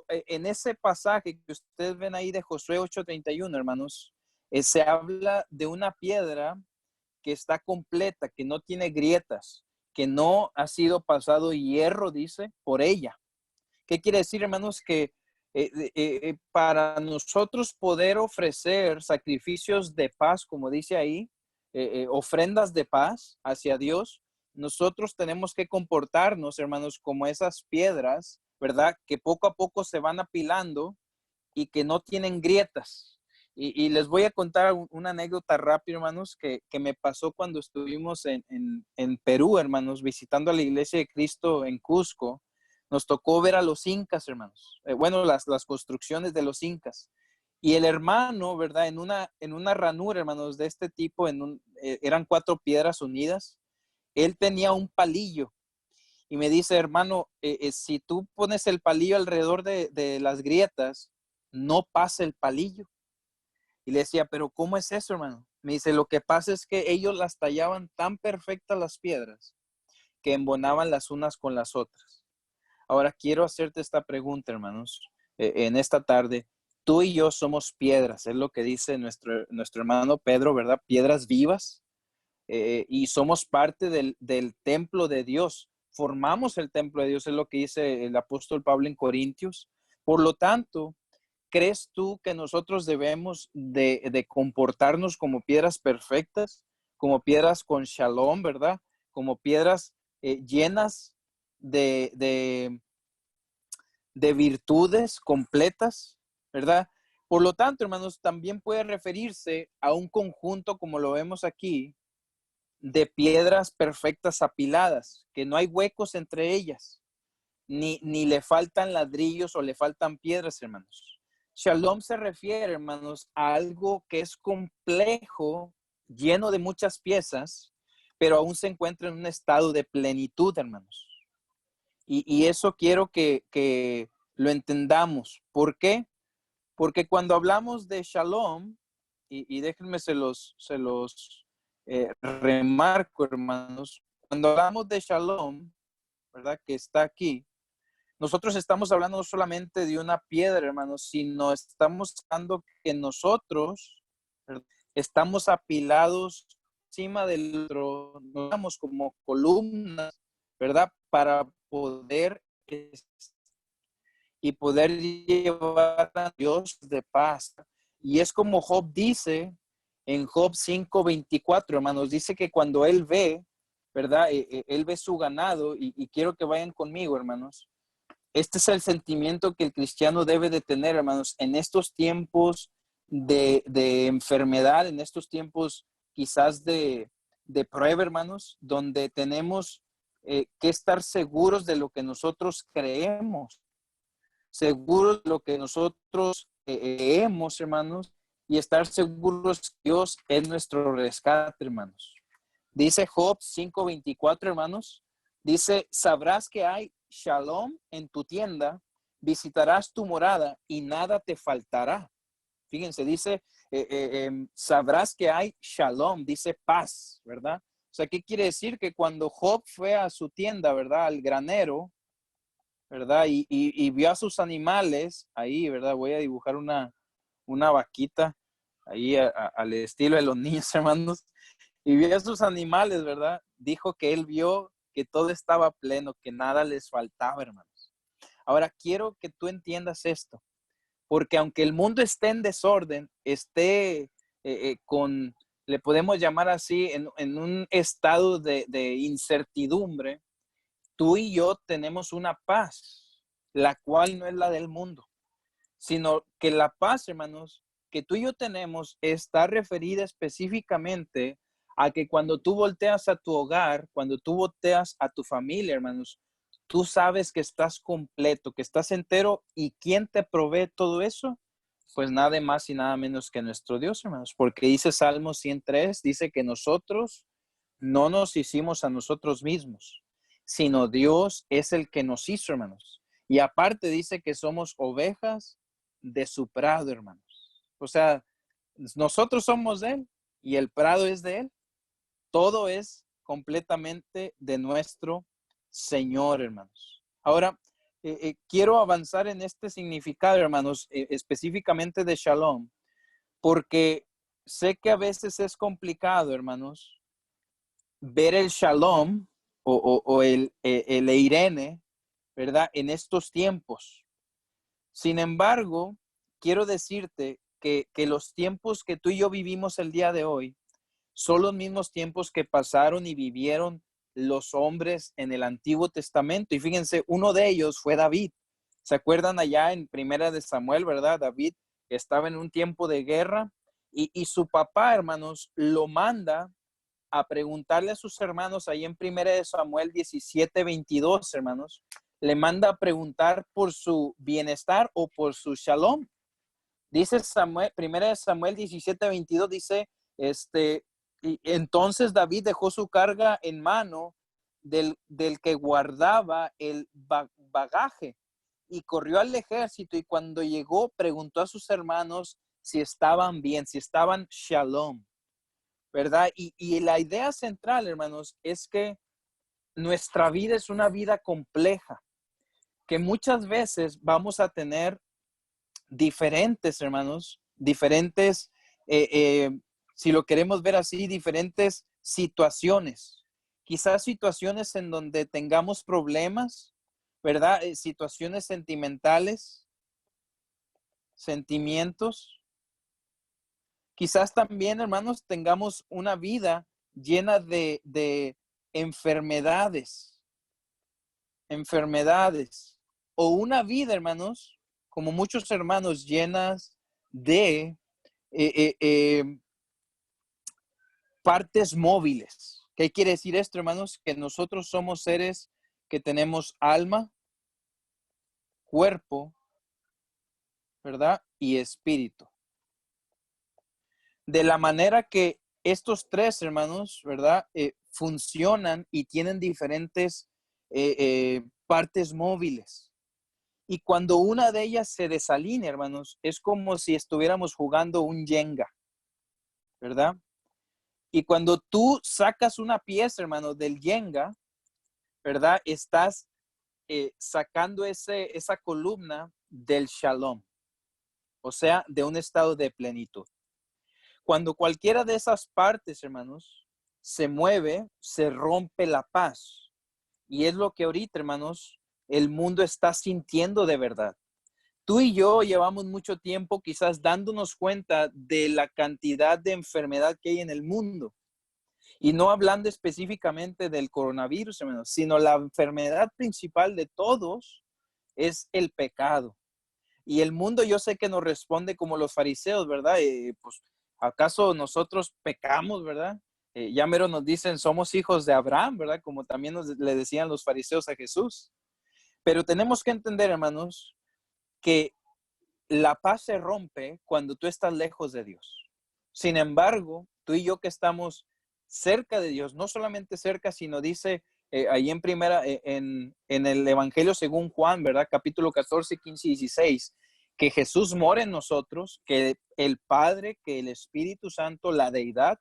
en ese pasaje que ustedes ven ahí de Josué 8:31, hermanos, se habla de una piedra que está completa, que no tiene grietas, que no ha sido pasado hierro, dice, por ella. ¿Qué quiere decir, hermanos? Que para nosotros poder ofrecer sacrificios de paz, como dice ahí, ofrendas de paz hacia Dios, nosotros tenemos que comportarnos, hermanos, como esas piedras, ¿verdad? Que poco a poco se van apilando y que no tienen grietas. Y les voy a contar una anécdota rápida, hermanos, que me pasó cuando estuvimos en Perú, hermanos, visitando a la Iglesia de Cristo en Cusco. Nos tocó ver a los incas, hermanos. Bueno, las construcciones de los incas. Y el hermano, ¿verdad? En una ranura, hermanos, de este tipo, eran 4 piedras unidas. Él tenía un palillo y me dice, hermano, si tú pones el palillo alrededor de las grietas, no pasa el palillo. Y le decía, pero ¿cómo es eso, hermano? Me dice, lo que pasa es que ellos las tallaban tan perfectas las piedras que embonaban las unas con las otras. Ahora quiero hacerte esta pregunta, hermanos, en esta tarde. Tú y yo somos piedras, es lo que dice nuestro hermano Pedro, ¿verdad? Piedras vivas, y somos parte del templo de Dios. Formamos el templo de Dios, es lo que dice el apóstol Pablo en Corintios. Por lo tanto, ¿crees tú que nosotros debemos de comportarnos como piedras perfectas, como piedras con shalom, ¿verdad? Como piedras llenas de, de, de virtudes completas, ¿verdad? Por lo tanto, hermanos, también puede referirse a un conjunto, como lo vemos aquí, de piedras perfectas apiladas, que no hay huecos entre ellas, ni le faltan ladrillos o le faltan piedras, hermanos. Shalom se refiere, hermanos, a algo que es complejo, lleno de muchas piezas, pero aún se encuentra en un estado de plenitud, hermanos. Y eso quiero que lo entendamos. ¿Por qué? Porque cuando hablamos de Shalom, y déjenme se los remarco, hermanos, cuando hablamos de Shalom, ¿verdad? Que está aquí, nosotros estamos hablando no solamente de una piedra, hermanos, sino estamos hablando que nosotros, ¿verdad?, estamos apilados encima del otro, nos damos como columnas, ¿verdad? Para poder y poder llevar a Dios de paz. Y es como Job dice en Job 5:24, hermanos, dice que cuando él ve, ¿verdad? Él ve su ganado y quiero que vayan conmigo, hermanos. Este es el sentimiento que el cristiano debe de tener, hermanos, en estos tiempos de enfermedad, en estos tiempos quizás de prueba, hermanos, donde tenemos que estar seguros de lo que nosotros creemos, seguros de lo que nosotros creemos, hermanos, y estar seguros que Dios es nuestro rescate, hermanos. Dice Job 5:24, hermanos, dice, sabrás que hay shalom en tu tienda, visitarás tu morada y nada te faltará. Fíjense, dice, sabrás que hay shalom, dice paz, ¿verdad? O sea, ¿qué quiere decir? Que cuando Job fue a su tienda, ¿verdad? Al granero, ¿verdad? Y vio a sus animales ahí, ¿verdad? Voy a dibujar una vaquita ahí al estilo de los niños, hermanos. Y vio a sus animales, ¿verdad? Dijo que él vio que todo estaba pleno, que nada les faltaba, hermanos. Ahora, quiero que tú entiendas esto, porque aunque el mundo esté en desorden, esté le podemos llamar así, en un estado de incertidumbre, tú y yo tenemos una paz, la cual no es la del mundo, sino que la paz, hermanos, que tú y yo tenemos está referida específicamente a que cuando tú volteas a tu hogar, cuando tú volteas a tu familia, hermanos, tú sabes que estás completo, que estás entero. ¿Y quién te provee todo eso? Pues nada más y nada menos que nuestro Dios, hermanos, porque dice Salmo 103, dice que nosotros no nos hicimos a nosotros mismos, sino Dios es el que nos hizo, hermanos. Y aparte dice que somos ovejas de su prado, hermanos. O sea, nosotros somos de Él y el prado es de Él. Todo es completamente de nuestro Señor, hermanos. Ahora, quiero avanzar en este significado, hermanos, específicamente de shalom, porque sé que a veces es complicado, hermanos, ver el shalom o el eirene, ¿verdad? En estos tiempos. Sin embargo, quiero decirte que los tiempos que tú y yo vivimos el día de hoy son los mismos tiempos que pasaron y vivieron los hombres en el Antiguo Testamento. Y fíjense, uno de ellos fue David. ¿Se acuerdan allá en Primera de Samuel, verdad? David estaba en un tiempo de guerra y su papá, hermanos, lo manda a preguntarle a sus hermanos ahí en Primera de Samuel 17:22, hermanos. Le manda a preguntar por su bienestar o por su shalom. Dice Samuel, Primera de Samuel 17:22, dice, y entonces David dejó su carga en mano del que guardaba el bagaje y corrió al ejército, y cuando llegó preguntó a sus hermanos si estaban bien, si estaban shalom, ¿verdad? Y la idea central, hermanos, es que nuestra vida es una vida compleja, que muchas veces vamos a tener diferentes, hermanos, diferentes, eh, eh, si lo queremos ver así, diferentes situaciones. Quizás situaciones en donde tengamos problemas, ¿verdad? Situaciones sentimentales, sentimientos. Quizás también, hermanos, tengamos una vida llena de enfermedades, enfermedades, o una vida, hermanos, como muchos hermanos, llenas de eh, eh, eh, partes móviles. ¿Qué quiere decir esto, hermanos? Que nosotros somos seres que tenemos alma, cuerpo, ¿verdad? Y espíritu. De la manera que estos tres, hermanos, ¿verdad? Funcionan y tienen diferentes partes móviles. Y cuando una de ellas se desalinea, hermanos, es como si estuviéramos jugando un Jenga, ¿verdad? Y cuando tú sacas una pieza, hermano, del Jenga, ¿verdad? Estás sacando esa columna del shalom, o sea, de un estado de plenitud. Cuando cualquiera de esas partes, hermanos, se mueve, se rompe la paz. Y es lo que ahorita, hermanos, el mundo está sintiendo de verdad. Tú y yo llevamos mucho tiempo quizás dándonos cuenta de la cantidad de enfermedad que hay en el mundo. Y no hablando específicamente del coronavirus, hermanos, sino la enfermedad principal de todos es el pecado. Y el mundo, yo sé que nos responde como los fariseos, ¿verdad? Pues, ¿acaso nosotros pecamos, verdad? Ya mero nos dicen, somos hijos de Abraham, ¿verdad? Como también le decían los fariseos a Jesús. Pero tenemos que entender, hermanos, que la paz se rompe cuando tú estás lejos de Dios. Sin embargo, tú y yo que estamos cerca de Dios, no solamente cerca, sino dice ahí en primera, en el Evangelio según Juan, ¿verdad? Capítulo 14, 15 y 16, que Jesús mora en nosotros, que el Padre, que el Espíritu Santo, la deidad,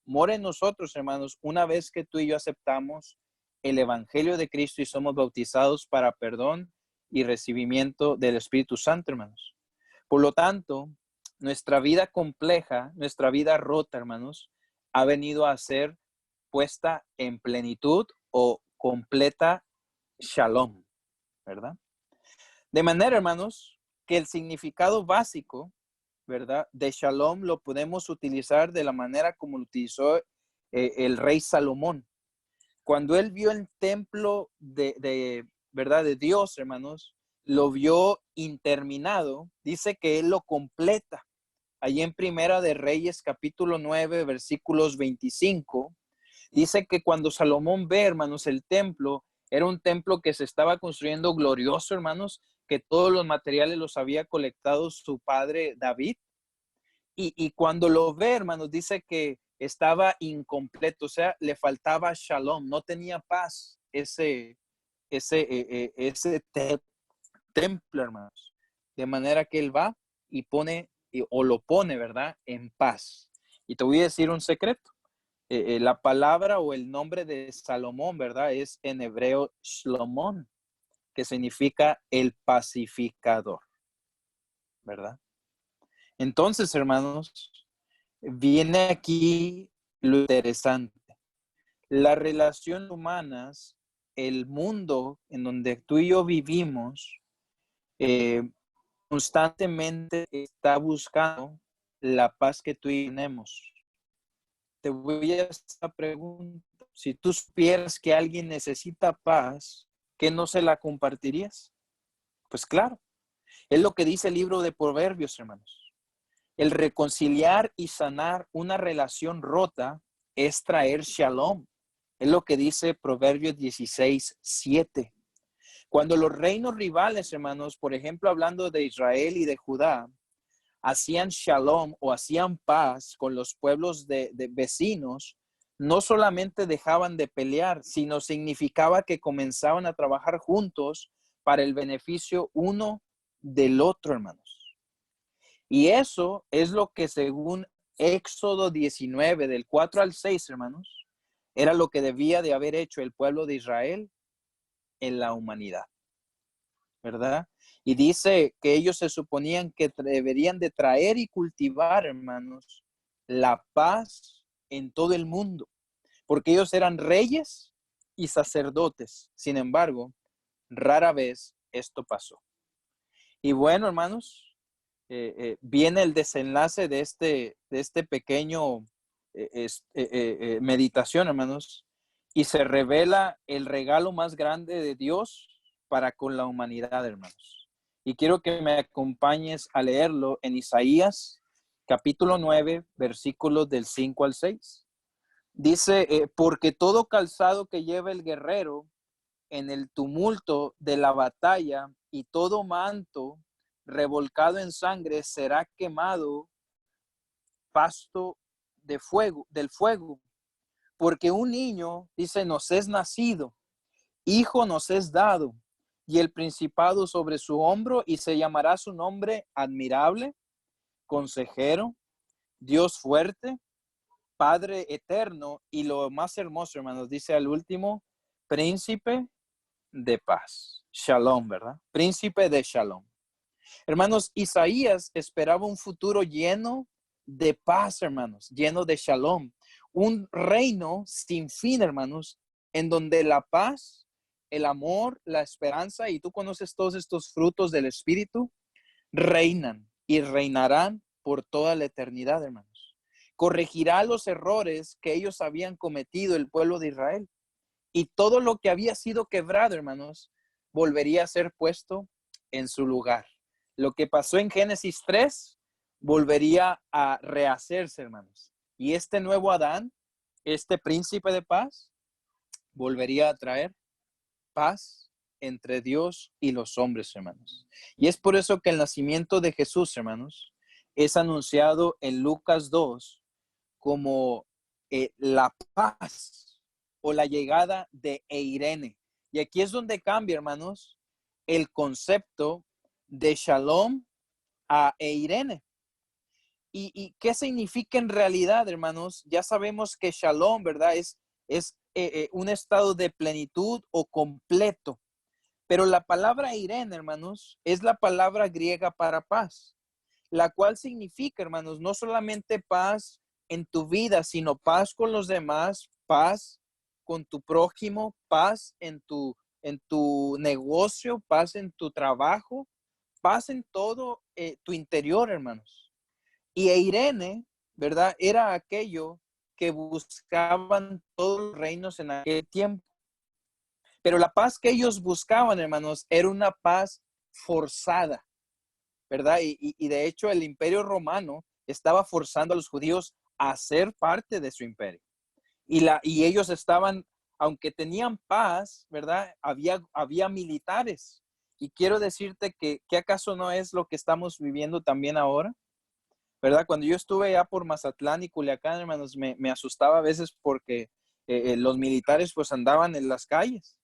mora en nosotros, hermanos, una vez que tú y yo aceptamos el Evangelio de Cristo y somos bautizados para perdón y recibimiento del Espíritu Santo, hermanos. Por lo tanto, nuestra vida compleja, nuestra vida rota, hermanos, ha venido a ser puesta en plenitud o completa shalom, ¿verdad? De manera, hermanos, que el significado básico, ¿verdad? De shalom lo podemos utilizar de la manera como lo utilizó el rey Salomón. Cuando él vio el templo ¿verdad? De Dios, hermanos, lo vio interminado, dice que él lo completa. Allí en Primera de Reyes, capítulo 9, versículos 25, dice que cuando Salomón ve, hermanos, el templo, era un templo que se estaba construyendo glorioso, hermanos, que todos los materiales los había colectado su padre David. Y cuando lo ve, hermanos, dice que estaba incompleto, o sea, le faltaba shalom, no tenía paz ese templo, hermanos. De manera que él va y pone, o lo pone, ¿verdad? En paz. Y te voy a decir un secreto. La palabra o el nombre de Salomón, ¿verdad? Es en hebreo Shlomón, que significa el pacificador, ¿verdad? Entonces, hermanos, viene aquí lo interesante. Las relaciones humanas, el mundo en donde tú y yo vivimos, constantemente está buscando la paz que tú y yo tenemos. Te voy a hacer esta pregunta. Si tú supieras que alguien necesita paz, ¿qué no se la compartirías? Pues claro, es lo que dice el libro de Proverbios, hermanos. El reconciliar y sanar una relación rota es traer shalom. Es lo que dice Proverbios 16:7. Cuando los reinos rivales, hermanos, por ejemplo, hablando de Israel y de Judá, hacían shalom o hacían paz con los pueblos de vecinos, no solamente dejaban de pelear, sino significaba que comenzaban a trabajar juntos para el beneficio uno del otro, hermanos. Y eso es lo que según Éxodo 19, del 4 al 6, hermanos, era lo que debía de haber hecho el pueblo de Israel en la humanidad, ¿verdad? Y dice que ellos se suponían que deberían de traer y cultivar, hermanos, la paz en todo el mundo, porque ellos eran reyes y sacerdotes. Sin embargo, rara vez esto pasó. Y bueno, hermanos, viene el desenlace de este pequeño meditación, hermanos, y se revela el regalo más grande de Dios para con la humanidad, hermanos. Y quiero que me acompañes a leerlo en Isaías, capítulo 9, versículos del 5 al 6. Dice, porque todo calzado que lleva el guerrero en el tumulto de la batalla y todo manto revolcado en sangre será quemado pasto de fuego, del fuego. Porque un niño, dice, nos es nacido, hijo nos es dado, y el principado sobre su hombro, y se llamará su nombre admirable, consejero, Dios fuerte, Padre eterno, y lo más hermoso, hermanos, dice al último, príncipe de paz. Shalom, ¿verdad? Príncipe de Shalom. Hermanos, Isaías esperaba un futuro lleno de paz, hermanos, lleno de Shalom. Un reino sin fin, hermanos, en donde la paz, el amor, la esperanza, y tú conoces todos estos frutos del Espíritu, reinan y reinarán por toda la eternidad, hermanos. Corregirá los errores que ellos habían cometido el pueblo de Israel. Y todo lo que había sido quebrado, hermanos, volvería a ser puesto en su lugar. Lo que pasó en Génesis 3 volvería a rehacerse, hermanos. Y este nuevo Adán, este príncipe de paz, volvería a traer paz entre Dios y los hombres, hermanos. Y es por eso que el nacimiento de Jesús, hermanos, es anunciado en Lucas 2 como la paz o la llegada de Eirene. Y aquí es donde cambia, hermanos, el concepto de Shalom a Eirene. ¿Y qué significa en realidad, hermanos? Ya sabemos que Shalom, ¿verdad? Es un estado de plenitud o completo. Pero la palabra Eirene, hermanos, es la palabra griega para paz, la cual significa, hermanos, no solamente paz en tu vida, sino paz con los demás, paz con tu prójimo, paz en tu negocio, paz en tu trabajo, paz en todo tu interior, hermanos. Y Irene, ¿verdad? Era aquello que buscaban todos los reinos en aquel tiempo. Pero la paz que ellos buscaban, hermanos, era una paz forzada, ¿verdad? Y de hecho el imperio romano estaba forzando a los judíos a ser parte de su imperio. Y ellos estaban, aunque tenían paz, ¿verdad? Había militares. Y quiero decirte que acaso no es lo que estamos viviendo también ahora, ¿verdad? Cuando yo estuve allá por Mazatlán y Culiacán, hermanos, me asustaba a veces porque los militares pues andaban en las calles.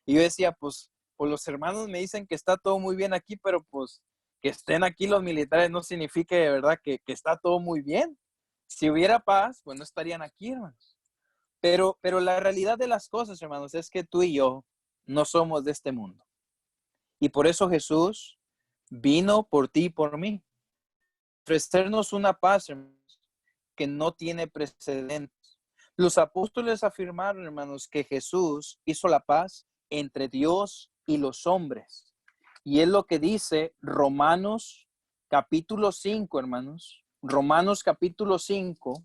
Y yo decía, pues los hermanos me dicen que está todo muy bien aquí, pero pues que estén aquí los militares no significa de verdad que está todo muy bien. Si hubiera paz, pues no estarían aquí, hermanos. Pero la realidad de las cosas, hermanos, es que tú y yo no somos de este mundo. Y por eso Jesús vino por ti y por mí. Ofrecernos una paz, hermanos, que no tiene precedentes. Los apóstoles afirmaron, hermanos, que Jesús hizo la paz entre Dios y los hombres. Y es lo que dice Romanos capítulo 5, hermanos. Romanos capítulo 5,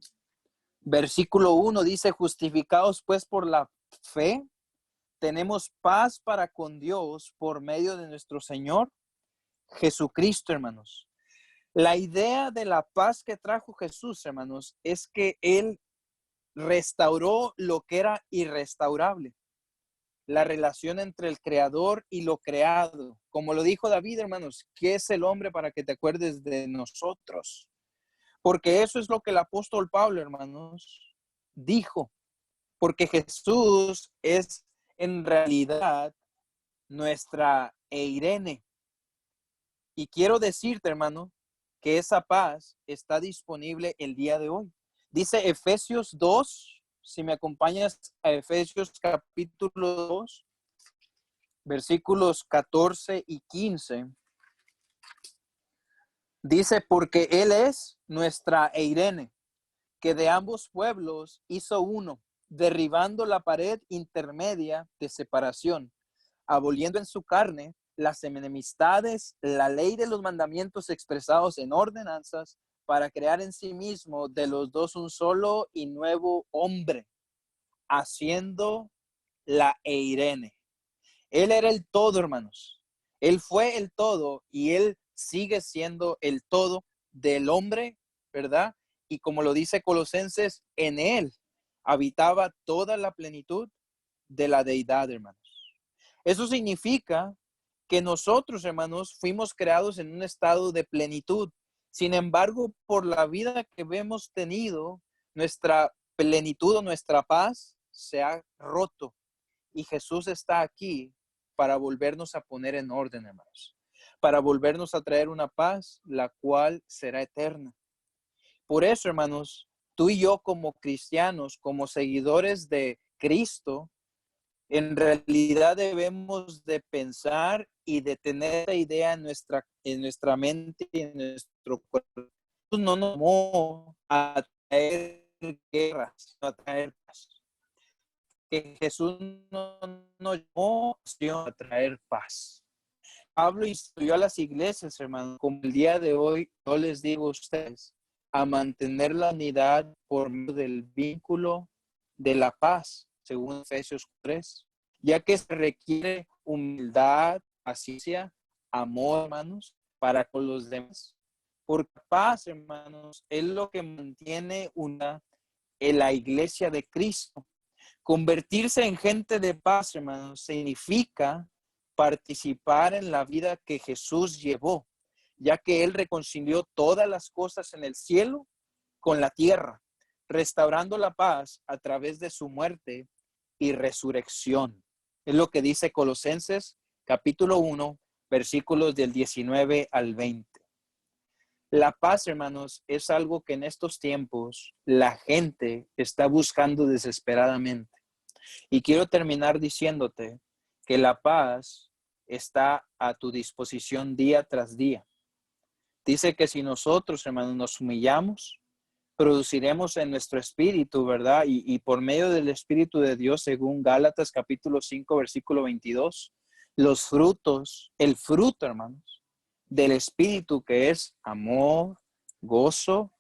versículo 1 dice, justificados pues por la fe, tenemos paz para con Dios por medio de nuestro Señor Jesucristo, hermanos. La idea de la paz que trajo Jesús, hermanos, es que Él restauró lo que era irrestaurable. La relación entre el creador y lo creado. Como lo dijo David, hermanos, ¿qué es el hombre para que te acuerdes de nosotros? Porque eso es lo que el apóstol Pablo, hermanos, dijo. Porque Jesús es en realidad nuestra Eirene. Y quiero decirte, hermano, que esa paz está disponible el día de hoy. Dice Efesios 2, si me acompañas a Efesios capítulo 2, versículos 14 y 15. Dice, porque Él es nuestra Eirene, que de ambos pueblos hizo uno, derribando la pared intermedia de separación, aboliendo en su carne las enemistades, la ley de los mandamientos expresados en ordenanzas, para crear en sí mismo de los dos un solo y nuevo hombre, haciendo la Eirene. Él era el todo, hermanos. Él fue el todo y él sigue siendo el todo del hombre, ¿verdad? Y como lo dice Colosenses, en él habitaba toda la plenitud de la deidad, hermanos. Eso significa que nosotros, hermanos, fuimos creados en un estado de plenitud. Sin embargo, por la vida que hemos tenido, nuestra plenitud o nuestra paz se ha roto. Y Jesús está aquí para volvernos a poner en orden, hermanos. Para volvernos a traer una paz, la cual será eterna. Por eso, hermanos, tú y yo como cristianos, como seguidores de Cristo, en realidad debemos de pensar y de tener la idea en nuestra mente y en nuestro cuerpo. No nos llamó a traer guerras, a traer paz. Que Jesús no nos llamó a traer paz. Pablo instruyó a las iglesias, hermanos, como el día de hoy yo les digo a ustedes, a mantener la unidad por medio del vínculo de la paz, según Efesios 3, ya que se requiere humildad, paciencia, amor, hermanos, para con los demás. Porque paz, hermanos, es lo que mantiene una en la iglesia de Cristo. Convertirse en gente de paz, hermanos, significa participar en la vida que Jesús llevó, ya que Él reconcilió todas las cosas en el cielo con la tierra, restaurando la paz a través de su muerte y resurrección. Es lo que dice Colosenses capítulo 1, versículos del 19 al 20. La paz, hermanos, es algo que en estos tiempos la gente está buscando desesperadamente. Y quiero terminar diciéndote que la paz está a tu disposición día tras día. Dice que si nosotros, hermanos, nos humillamos, produciremos en nuestro espíritu, ¿verdad? Y por medio del Espíritu de Dios, según Gálatas capítulo 5, versículo 22, los frutos, el fruto, hermanos, del Espíritu, que es amor, gozo,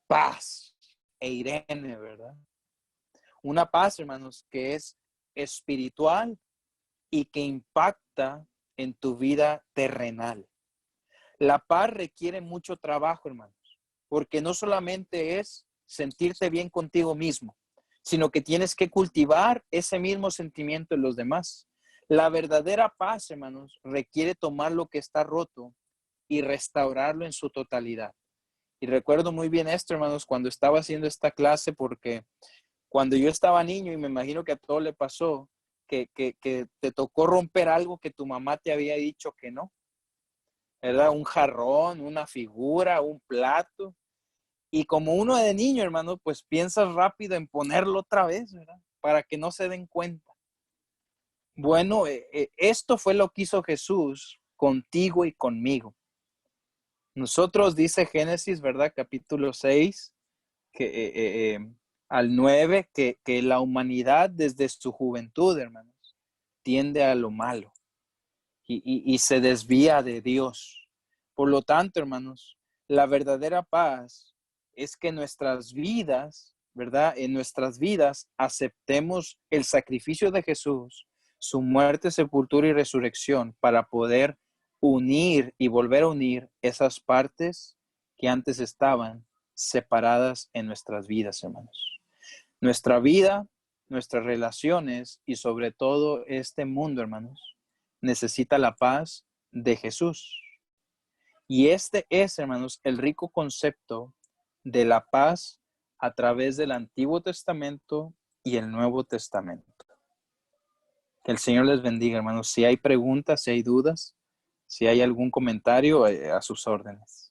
paz e Irene, ¿verdad? Una paz, hermanos, que es espiritual y que impacta en tu vida terrenal. La paz requiere mucho trabajo, hermanos, porque no solamente es sentirte bien contigo mismo, sino que tienes que cultivar ese mismo sentimiento en los demás. La verdadera paz, hermanos, requiere tomar lo que está roto y restaurarlo en su totalidad. Y recuerdo muy bien esto, hermanos, cuando estaba haciendo esta clase, porque cuando yo estaba niño, y me imagino que a todo le pasó, que te tocó romper algo que tu mamá te había dicho que no, ¿verdad? Un jarrón, una figura, un plato. Y como uno de niño, hermano, pues piensas rápido en ponerlo otra vez, ¿verdad? Para que no se den cuenta. Bueno, esto fue lo que hizo Jesús contigo y conmigo. Nosotros, dice Génesis, ¿verdad? Capítulo 6, que, al 9, que la humanidad desde su juventud, hermanos, tiende a lo malo y se desvía de Dios. Por lo tanto, hermanos, la verdadera paz es que nuestras vidas, ¿verdad? En nuestras vidas aceptemos el sacrificio de Jesús, su muerte, sepultura y resurrección para poder unir y volver a unir esas partes que antes estaban separadas en nuestras vidas, hermanos. Nuestra vida, nuestras relaciones y sobre todo este mundo, hermanos, necesita la paz de Jesús. Y este es, hermanos, el rico concepto de la paz a través del Antiguo Testamento y el Nuevo Testamento. Que el Señor les bendiga, hermanos. Si hay preguntas, si hay dudas, si hay algún comentario, a sus órdenes.